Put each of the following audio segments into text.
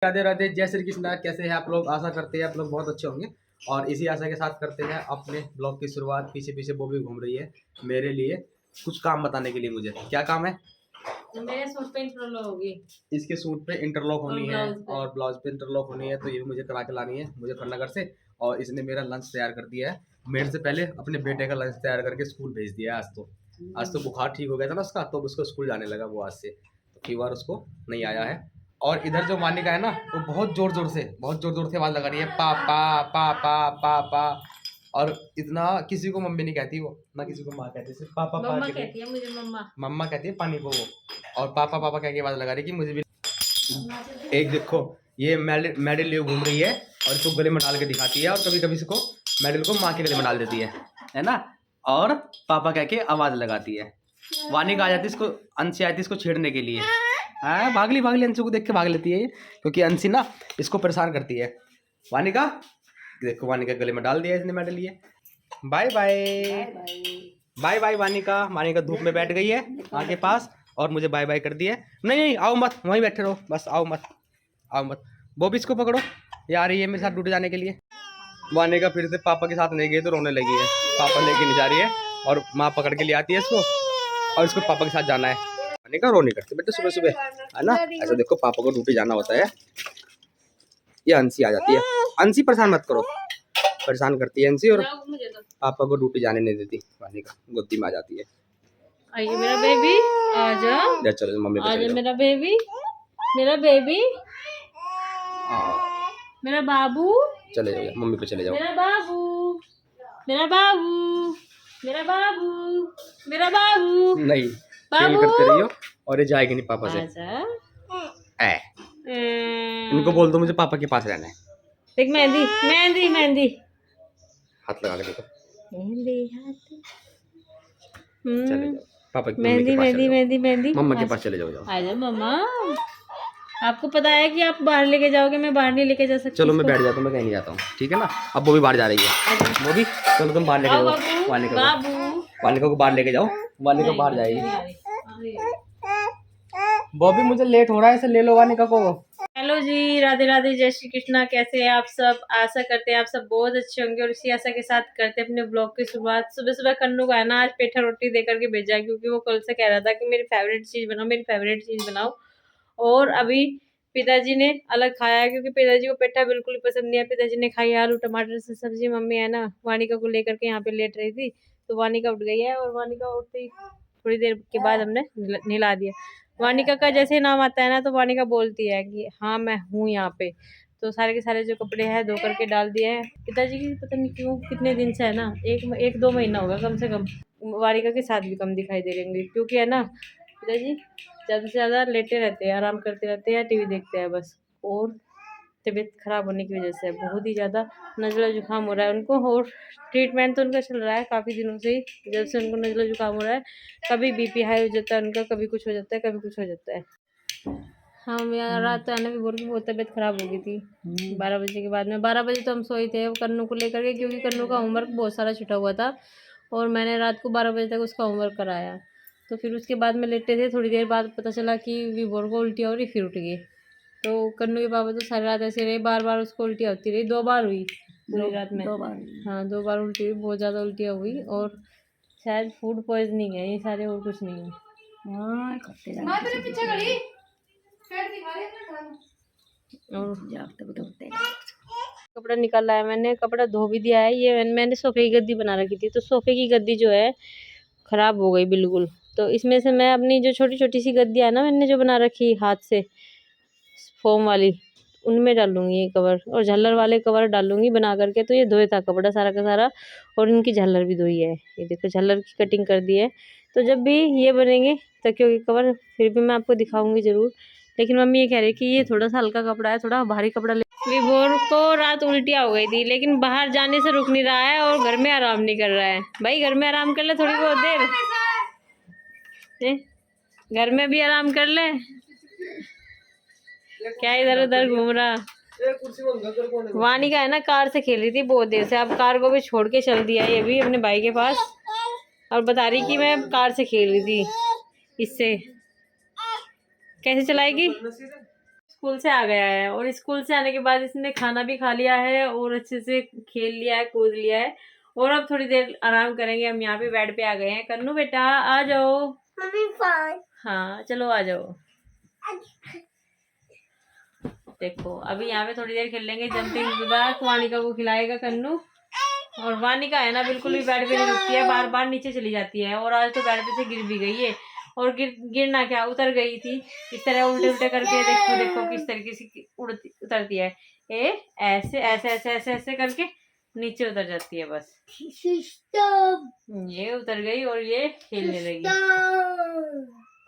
राधे राधे, जय श्री कृष्णा। कैसे हैं आप लोग? आशा करते हैं आप लोग बहुत अच्छे होंगे और इसी आशा के साथ करते हैं अपने ब्लॉग की शुरुआत। पीछे पीछे वो भी घूम रही है मेरे लिए कुछ काम बताने के लिए। मुझे क्या काम है? मेरे सूट पे इंटरलॉक होगी, इसके सूट पे इंटरलॉक होनी है और ब्लाउज पे इंटरलॉक होनी है, तो ये भी मुझे करा के लानी है मुजफ्फरनगर से। और इसने मेरा लंच तैयार कर दिया है। मेरे से पहले अपने बेटे का लंच तैयार करके स्कूल भेज दिया है। आज तो बुखार ठीक हो गया था ना उसका, तो उसको स्कूल जाने लगा वो आज से, तो फीवर उसको नहीं आया है। और इधर जो मानिका है ना, वो बहुत जोर जोर से आवाज लगा रही है, पापा पापा पापा। और इतना किसी को मम्मी नहीं कहती वो, ना किसी को माँ कहती, सिर्फ पापा मम्मा कहती है मुझे। मम्मा कहती है पानी को वो। और पापा पापा कह के आवाज लगा रही है कि मुझे भी। एक देखो, ये मेडल लिए घूम रही है और इसको गले में डाल के दिखाती है, और कभी कभी इसको मेडल को माँ के गले में डाल देती है ना। और पापा कह के आवाज लगाती है। वानिका आ जाती है इसको, अंशी आती है इसको छेड़ने के लिए। हाँ, भागली अंशु को देख के भाग लेती है ये, क्योंकि अंशी ना इसको परेशान करती है। वानिका देखो, वानिका गले में डाल दिया इसने मेडल लिए। Bye bye bye bye Vanika धूप में बैठ गई है आगे पास और मुझे बाय बाय कर दिया है। नहीं आओ मत, वहीं बैठे रहो बस, आओ मत। वो भी इसको पकड़ो, ये आ रही है मेरे साथ ड्यूटी जाने के लिए। वानिका फिर से पापा के साथ नहीं गई तो रोने लगी है। पापा लेके नहीं जा रही है और माँ पकड़ के ले आती है इसको, और इसको पापा के साथ जाना है। वानिका रो नहीं करती बेटे सुबह सुबह, है ना। ऐसा देखो, पापा को ड्यूटी जाना होता है। ये अंशी आ जाती है। अंशी परेशान मत करो, परेशान करती है अंशी, और पापा को ड्यूटी जाने नहीं देती। वानिका गोदी में आ जाती है। आइए मेरा बेबी, आजा। चलो मम्मी पे आजा मेरा बेबी, मेरा बेबी, मेरा बाबू। चले जाओ मम्मी पे चले जाओ। मेरा बाबू, मेरा बाबू, मेरा बाबू, मेरा बाबू। नहीं, खेल करते रहियो और ये जाएगी नहीं पापा से। इनको बोल दो मुझे पापा के पास रहना है। देख मेहंदी मेहंदी मेहंदी, हाथ लगा के देखो। मेहंदी हाथ। चले जाओ पापा की, मेहंदी मेहंदी मेहंदी मेहंदी। मम्मा के पास चले जाओ। आजा मम्मा, आपको पता है कि आप बाहर लेके जाओगे, मैं बाहर नहीं लेके जा सकती। चलो मैं बैठ जाता हूँ, मैं कहीं नहीं जाता हूँ, ठीक है ना। अब वो भी बाहर जा रही है। वो भी चलो तुम बाहर लेके जाओ वानिका को बाहर लेके जाओ। वानिका बाहर जाएगी। वो भी मुझे लेट हो रहा है, इसे ले लो वानिका को। हेलो जी, राधे राधे, जय श्री कृष्णा। कैसे हैं आप सब? आशा करते हैं आप सब बहुत अच्छे होंगे, और इसी आशा के साथ करते हैं अपने ब्लॉग की शुरुआत। सुबह सुबह कन्नू को है ना आज पेठा रोटी दे करके भेजा है, क्योंकि वो कल से कह रहा था कि मेरी फेवरेट चीज़ बनाओ, मेरी फेवरेट चीज़ बनाओ। और अभी पिताजी ने अलग खाया है, क्योंकि पिताजी को पेठा बिल्कुल ही पसंद नहीं है। पिताजी ने खाई आलू टमाटर से सब्जी। मम्मी है ना वानिका को लेकर के यहाँ पे लेट रही थी, तो वानिका उठ गई है, और वानिका उठते ही थोड़ी देर के बाद हमने नहला दिया। वानिका का जैसे नाम आता है ना, तो वानिका बोलती है कि हाँ मैं हूँ यहाँ पे। तो सारे के सारे जो कपड़े हैं धो करके डाल दिए हैं। पिताजी की पता नहीं क्यों कितने दिन से है ना, एक दो महीना होगा कम से कम, वानिका के साथ भी कम दिखाई दे रहे क्योंकि है ना पिताजी ज़्यादा से ज़्यादा लेटे रहते हैं, आराम करते रहते हैं, टीवी देखते हैं बस। और तबीयत ख़राब होने की वजह से बहुत ही ज़्यादा नज़ला जुकाम हो रहा है उनको, और ट्रीटमेंट तो उनका चल रहा है काफ़ी दिनों से ही, जब से उनको नज़ला जुकाम हो रहा है। कभी बीपी हाई हो जाता है उनका, कभी कुछ हो जाता है, कभी कुछ हो जाता है। हाँ यार, रात तो आने भी बोल के बहुत तबीयत ख़राब हो गई थी 12 बजे के बाद में। 12 बजे तो हम सोए थे कन्नू को लेकर के, क्योंकि कन्नू का होमवर्क बहुत सारा छुटा हुआ था, और मैंने रात को 12 बजे तक उसका होमवर्क कराया। तो फिर उसके बाद में लेटे थे, थोड़ी देर बाद पता चला कि विभोर को उल्टी हो रही, फिर उठ गए। तो कन्नू के पापा तो सारी रात ऐसे रहे, बार बार उसको उल्टियाँ होती रही। 2 बार हुई पूरी रात में, 2 बार। हाँ 2 बार उल्टी हुई, बहुत ज़्यादा उल्टियाँ हुई, और शायद फूड पॉइजनिंग है ये सारे, और कुछ नहीं है। कपड़ा निकाला है मैंने, कपड़ा धो भी दिया है। ये मैंने सोफे की गद्दी बना रखी थी, तो सोफे की गद्दी जो है ख़राब हो गई बिल्कुल। तो इसमें से मैं अपनी जो छोटी छोटी सी गद्दी है ना, मैंने जो बना रखी हाथ से फोम वाली, उनमें डालूंगी ये कवर, और झालर वाले कवर डालूंगी बना करके। तो ये धोए था कपड़ा सारा का सारा, और इनकी झालर भी धोई है। ये देखो झालर की कटिंग कर दी है। तो जब भी ये बनेंगे तकियों के कवर, फिर भी मैं आपको दिखाऊंगी ज़रूर। लेकिन मम्मी ये कह रही कि ये थोड़ा सा हल्का कपड़ा है, थोड़ा भारी कपड़ा ले। विभोर को रात उल्टियाँ हो गई थी, लेकिन बाहर जाने से रुक नहीं रहा है, और घर में आराम नहीं कर रहा है। भाई घर में आराम कर ले थोड़ी बहुत देर, घर में भी आराम कर ले, क्या इधर उधर घूम रहा। वानिका है ना कार से खेल रही थी बहुत देर से, अब कार को भी छोड़ के चल दिया है ये भी अपने भाई के पास, और बता रही कि मैं कार से खेल रही थी। इससे कैसे चलाएगी? स्कूल से आ गया है और स्कूल से आने के बाद इसने खाना भी खा लिया है और अच्छे से खेल लिया है, कूद लिया है और अब थोड़ी देर आराम करेंगे। हम यहाँ पे बेड पे आ गए हैं। कन्नू बेटा आ जाओ। हाँ चलो आ जाओ। देखो अभी यहाँ पे थोड़ी देर खेल लेंगे। जंपिंग के बाद वानिका को खिलाएगा कन्नू। और वानिका है ना बिल्कुल भी बेड पे नहीं रुकती है, बार बार नीचे चली जाती है और आज तो बेड पे से गिर भी गई है। और गिरना क्या, उतर गई थी। इस तरह उल्टे उल्टे करके देखो देखो किस तरीके से उतरती है। ऐसे ऐसे ऐसे ऐसे ऐसे करके नीचे उतर जाती है बस। ये उतर गई और ये खेलने लगी।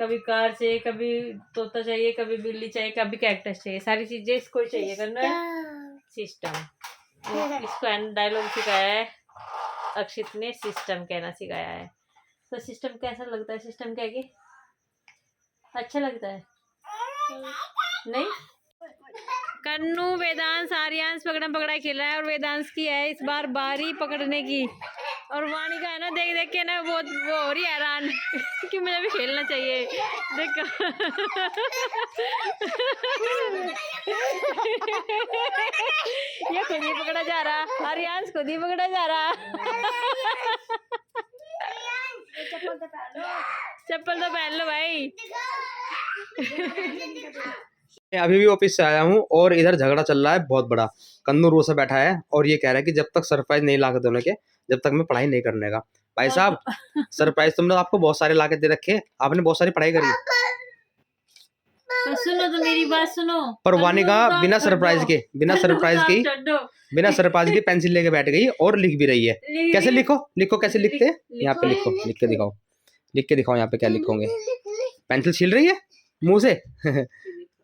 कभी कार चाहिए, कभी तोता चाहिए, कभी बिल्ली चाहिए, कभी कैक्टस चाहिए, सारी चीजें इसको चाहिए। करना सिस्टम। इसको डायलॉग सिखाया है अक्षित ने, सिस्टम कहना सिखाया है। तो सिस्टम कैसा लगता है? सिस्टम कह के अच्छा लगता है नहीं? कन्नू, वेदांश, आर्यांश पकड़म पकड़ाई खेल रहा है और वेदांश की है इस बार बारी पकड़ने की। और वानिका है ना देख देख के ना वो हो रही है हैरान कि मुझे भी खेलना चाहिए। देखो ये खुद ही पकड़ा जा रहा, आर्यांश खुद ही पकड़ा जा रहा। चप्पल तो पहन लो भाई। अभी भी ऑफिस से आया हूँ और इधर झगड़ा चल रहा है बहुत बड़ा। कन्नू रो से बैठा है और ये कह रहा है कि जब तक सरप्राइज नहीं ला के दोनों के, जब तक मैं पढ़ाई नहीं करने का। भाई साहब सरप्राइज तुमने आपको बहुत सारे ला के दे रखे, आपने बहुत सारी पढ़ाई करी। तो सुनो तो मेरी बात सुनो। पर वानिका बिना सरप्राइज के पेंसिल लेके बैठ गई और लिख भी रही है। कैसे लिखो कैसे लिखते हैं? यहाँ पे लिखो, लिख के दिखाओ यहाँ पे क्या लिखोगे। पेंसिल छील रही है मुंह से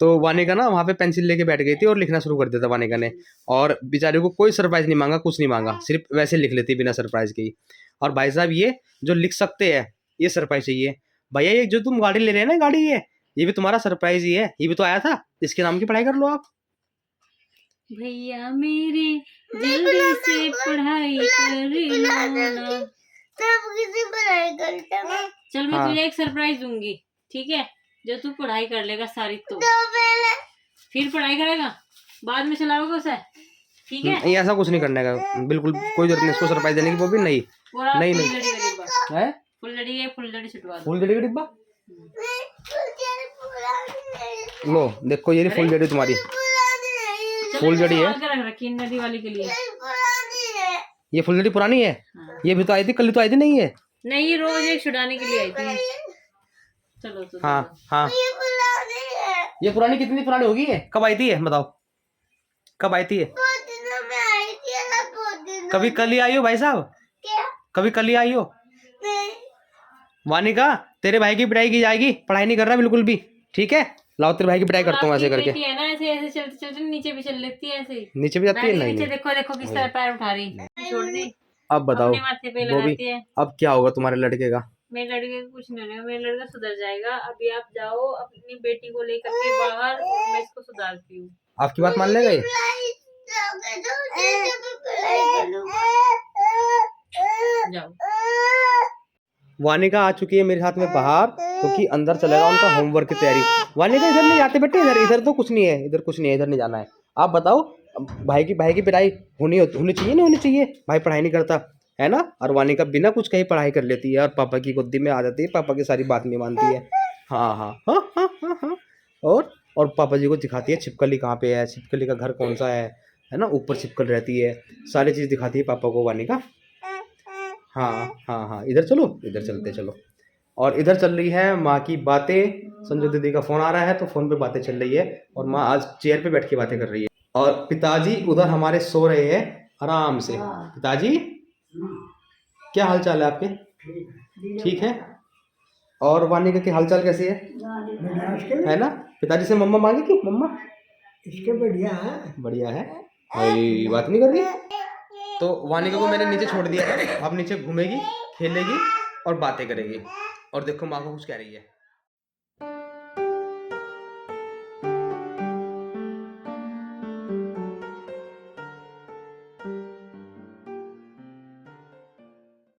तो वानिका ना वहाँ पे पेंसिल लेके बैठ गई थी और लिखना शुरू कर दिया था वानिका ने। और बेचारे को कोई सरप्राइज नहीं मांगा, कुछ नहीं मांगा, सिर्फ वैसे लिख लेती बिना सरप्राइज के ही। और भाई साहब ये जो लिख सकते हैं ये सरप्राइज चाहिए। भैया ये जो तुम गाड़ी ले रहे हैं ना, गाड़ी ये भी तुम्हारा सरप्राइज ही है, ये भी तो आया था, इसके नाम की पढ़ाई कर लो आप। भैया मेरे जल्दी से पढ़ाई कर लो। चल मैं तुझे एक सरप्राइज दूंगी, ठीक है? जो तू पढ़ाई कर लेगा सारी तो फिर पढ़ाई करेगा, बाद में चलाओगे उसे, ठीक है? नहीं ऐसा कुछ नहीं करने का, बिल्कुल कोई जरूरत नहीं इसको सरप्राइज देने की। वो भी नहीं है फुलझड़ी छुटवा दो। फुलझड़ी का डिब्बा लो, देखो ये फुलझड़ी तुम्हारी फुलझड़ी है रखी नदी वाली के लिए। ये फुलझड़ी पुरानी है। हाँ। ये भी तो आई थी कल, तो आई थी नहीं है? नहीं, रोज एक छुड़ाने के लिए आई थी। चलो तो हाँ ये पुरानी कितनी पुरानी होगी? है कब आई थी? है बताओ कब आई थी? कभी कल ही आई हो भाई साहब? कभी कल ही आई हो? वानिका तेरे भाई की पिटाई की जाएगी, पढ़ाई नहीं कर रहा बिल्कुल भी, ठीक है? लाओ तेरे भाई की पिटाई करता हूँ ऐसे करके। है ना ऐसे ऐसे चलते चलते नीचे भी चल लेती है, ऐसे नीचे भी जाती है। नहीं देखो देखो किस तरह पैर उठा रही, छोड़ दी। अब बताओ वो भी, अब क्या होगा तुम्हारे लड़के का? मेरे लड़के का कुछ नहीं होगा, मेरा लड़का सुधर जाएगा। अभी आप जाओ अपनी बेटी को लेकर के बाहर, मैं इसको सुधारती हूँ। आपकी बात मान लेगा ये? जाओ। वानिका आ चुकी है मेरे साथ में बाहर, क्योंकि अंदर चलेगा उनका होमवर्क की तैयारी। वानिका इधर नहीं जाते बेटे, इधर तो कुछ नहीं है, इधर कुछ नहीं है, इधर नहीं जाना है। आप बताओ भाई की पिटाई होनी चाहिए नहीं होनी चाहिए? भाई पढ़ाई नहीं करता है ना, और वानिका बिना कुछ कहीं पढ़ाई कर लेती है और पापा की गोदी में आ जाती है, पापा की सारी बात नहीं मानती है। हाँ। और पापा जी को दिखाती है छिपकली कहाँ पे है, छिपकली का घर कौन सा है ना, ऊपर छिपकल रहती है, सारी चीज़ दिखाती है पापा को वानिका। हाँ इधर चलो, इधर चलते चलो। और इधर चल रही है माँ की बातें। संजू दीदी का फ़ोन आ रहा है तो फ़ोन पे बातें चल रही है और माँ आज चेयर पे बैठ के बातें कर रही है। और पिताजी उधर हमारे सो रहे हैं आराम से। पिताजी क्या हाल चाल है आपके? ठीक है। और वानिका के हालचाल कैसे है ना? पिताजी से मम्मा मांगे कि मम्मा इसके बढ़िया है। भाई बात नहीं कर रही। तो वानिका को मैंने नीचे छोड़ दिया है, अब नीचे घूमेगी, खेलेगी और बातें करेगी। और देखो माँ को कुछ कह रही है।